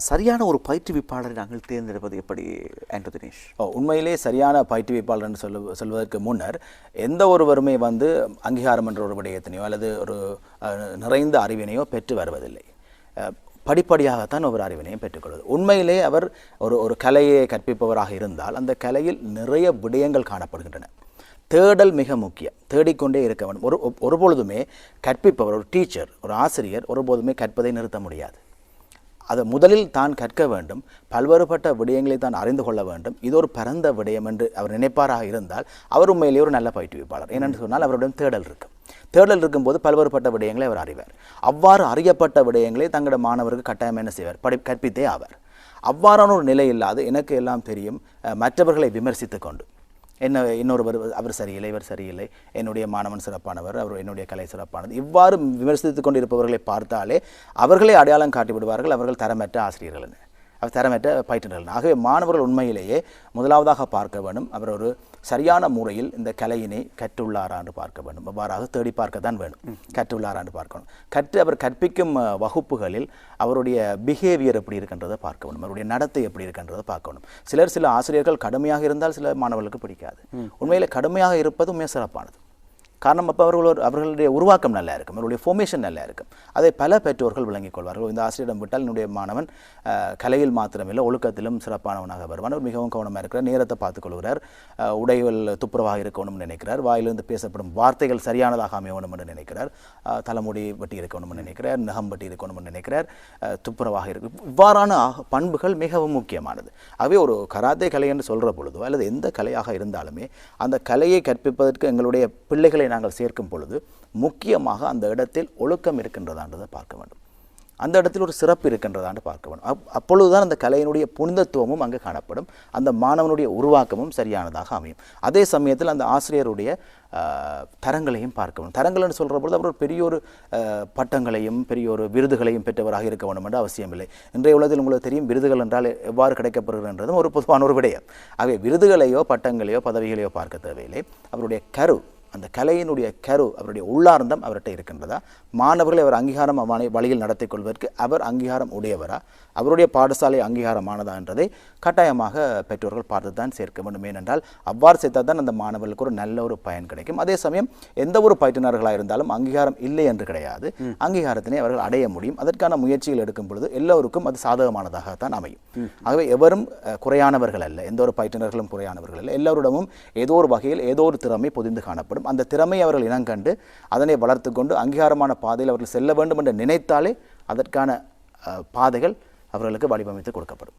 சரியான ஒரு பயிற்றுவிப்பாளரை நாங்கள் தேர்ந்தெடுப்பது எப்படி ஆண்ட்ரூ தினேஷ்? உண்மையிலே சரியான பயிற்றுவிப்பாளர் என்று சொல்வதற்கு முன்னர் எந்த ஒருவருமே அங்கீகாரம் என்ற ஒரு விடயத்தினையோ அல்லது ஒரு நிறைந்த அறிவினையோ பெற்று வருவதில்லை. படிப்படியாகத்தான் ஒரு அறிவினையும் பெற்றுக்கொள்வது. உண்மையிலே அவர் ஒரு கலையை கற்பிப்பவராக இருந்தால் அந்த கலையில் நிறைய விடயங்கள் காணப்படுகின்றன. தேடல் மிக முக்கியம். தேடிக்கொண்டே இருக்க வேண்டும். ஒருபொழுதுமே கற்பிப்பவர், ஒரு டீச்சர், ஒரு ஆசிரியர் ஒருபோதுமே கற்பதை நிறுத்த முடியாது. அதை முதலில் தான் கற்க வேண்டும், பல்வேறுபட்ட விடயங்களை தான் அறிந்து கொள்ள வேண்டும். இது ஒரு பரந்த விடயம் என்று அவர் நினைப்பாராக இருந்தால் அவர் உண்மையிலேயே ஒரு நல்ல பயிற்றுவிப்பாளர். ஏனென்று சொன்னால் அவருடன் தேடல் இருக்கும். தேடல் இருக்கும்போது பல்வேறுபட்ட விடயங்களை அவர் அறிவார். அவ்வாறு அறியப்பட்ட விடயங்களை தங்களோட மாணவருக்கு கட்டாயம் என்ன செய்வார்? கற்பித்தே ஆவார். அவ்வாறான ஒரு நிலை இல்லாது எனக்கு எல்லாம் தெரியும், மற்றவர்களை விமர்சித்து கொண்டு இன்னொருவர் அவர் சரியில்லை, இவர் சரியில்லை, என்னுடைய மாணவன் சிறப்பானவர், அவர் என்னுடைய கலை சிறப்பானது, இவ்வாறு விமர்சித்து கொண்டு இருப்பவர்களை பார்த்தாலே அவர்களை அடையாளம் காட்டிவிடுவார்கள். அவர்கள் தரமற்ற ஆசிரியர்கள், அவர் தரமற்ற பயிற்றுனர்கள். ஆகவே மாணவர்கள் உண்மையிலேயே முதலாவதாக பார்க்க வேண்டும், அவர் ஒரு சரியான முறையில் இந்த கலையினை கற்றுள்ளாரான்னு பார்க்க வேண்டும். அவ்வாறாக தேடி பார்க்கத்தான் வேண்டும். கற்றுள்ளாரான்னு பார்க்கணும். அவர் கற்பிக்கும் வகுப்புகளில் அவருடைய பிஹேவியர் எப்படி இருக்கின்றதை பார்க்க வேண்டும், அவருடைய நடத்தை எப்படி இருக்கின்றதை பார்க்கணும். சில ஆசிரியர்கள் கடுமையாக இருந்தால் சில மாணவர்களுக்கு பிடிக்காது. உண்மையில் கடுமையாக இருப்பது உண்மையாக சிறப்பானது. காரணம் அப்போ அவர்களுடைய உருவாக்கம் நல்லா இருக்கும், அவருடைய ஃபார்மேஷன் நல்லா இருக்கும். அதை பல பெற்றோர்கள் விளங்கிக் கொள்வார்கள். இந்த ஆசிரியரிடம் விட்டால் என்னுடைய மாணவன் கலையில் மாத்திரமில்லை ஒழுக்கத்திலும் சிறப்பானவனாக வருவான், அவர் மிகவும் கவனமாக இருக்கிறார், நேரத்தை பார்த்துக்கொள்கிறார், உடைகள் துப்புரவாக இருக்கணும்னு நினைக்கிறார், வாயிலிருந்து பேசப்படும் வார்த்தைகள் சரியானதாக அமையணும் என்று நினைக்கிறார், தலைமுடி வெட்டி இருக்கணும்னு நினைக்கிறார், நகம் வெட்டி இருக்கணும்னு நினைக்கிறார், துப்புரவாக இருக்கு. இவ்வாறான பண்புகள் மிகவும் முக்கியமானது. ஆகவே ஒரு கராத்தே கலை என்று சொல்கிற பொழுதோ அல்லது எந்த கலையாக இருந்தாலுமே அந்த கலையை கற்பிப்பதற்கு எங்களுடைய பிள்ளைகளை நாங்கள் சேர்க்கும் பொழுது முக்கியமாக அந்த இடத்தில் ஒழுக்கம் இருக்கின்றதான்றதை பார்க்க வேண்டும், அந்த இடத்தில் ஒரு சிறப்பு இருக்கின்றதான்னு பார்க்க வேண்டும். அப்பொழுதுதான் அந்த கலையினுடைய புனிதத்துவமும் அங்கு காணப்படும், அந்த மாணவனுடைய உருவாக்கமும் சரியானதாக அமையும். அதே சமயத்தில் அந்த ஆசிரியருடைய தரங்களையும் பார்க்க வேண்டும். தரங்கள்னு சொல்கிற பொழுது அவர் பெரிய ஒரு பட்டங்களையும் பெரிய ஒரு விருதுகளையும் பெற்றவராக இருக்க வேண்டும் என்று அவசியமில்லை. இன்றைய உலகத்தில் உங்களுக்கு தெரியும் விருதுகள் என்றால் எவ்வாறு கிடைக்கப்படுகிறன்றதும் ஒரு பொதுவான ஒரு விடயம். ஆகவே விருதுகளையோ பட்டங்களையோ பதவிகளையோ பார்க்க தேவையில்லை. அவருடைய அந்த கலையினுடைய அவருடைய உள்ளார்ந்தம் அவர்கிட்ட இருக்கின்றதா, மாணவர்களை அவர் அங்கீகாரம் வழியில் நடத்தி கொள்வதற்கு அவர் அங்கீகாரம் உடையவரா, அவருடைய பாடசாலை அங்கீகாரமானதா என்றதை கட்டாயமாக பெற்றோர்கள் பார்த்து தான் சேர்க்க வேண்டும். ஏனென்றால் அவ்வாறு சேர்த்தால் தான் அந்த மாணவர்களுக்கு ஒரு நல்ல ஒரு பயன் கிடைக்கும். அதே சமயம் எந்த ஒரு பயிற்றுனர்களாக இருந்தாலும் அங்கீகாரம் இல்லை என்று கிடையாது, அங்கீகாரத்தினை அவர்கள் அடைய முடியும். அதற்கான முயற்சிகள் எடுக்கும் பொழுது எல்லோருக்கும் அது சாதகமானதாகத்தான் அமையும். ஆகவே எவரும் குறையானவர்கள் அல்ல, எந்த ஒரு பயிற்றுனர்களும் குறையானவர்கள் அல்ல. எல்லோரிடமும் ஏதோ ஒரு வகையில் ஏதோ ஒரு திறமை பொதிந்து காணப்படும். அந்த திறமை அவர்கள் இனங்கண்டு அதனை வளர்த்து கொண்டு அங்கீகாரமான பாதையில் அவர்கள் செல்ல வேண்டும் என்று நினைத்தாலே அதற்கான பாதைகள் அவர்களுக்கு வடிவமைத்து கொடுக்கப்படும்.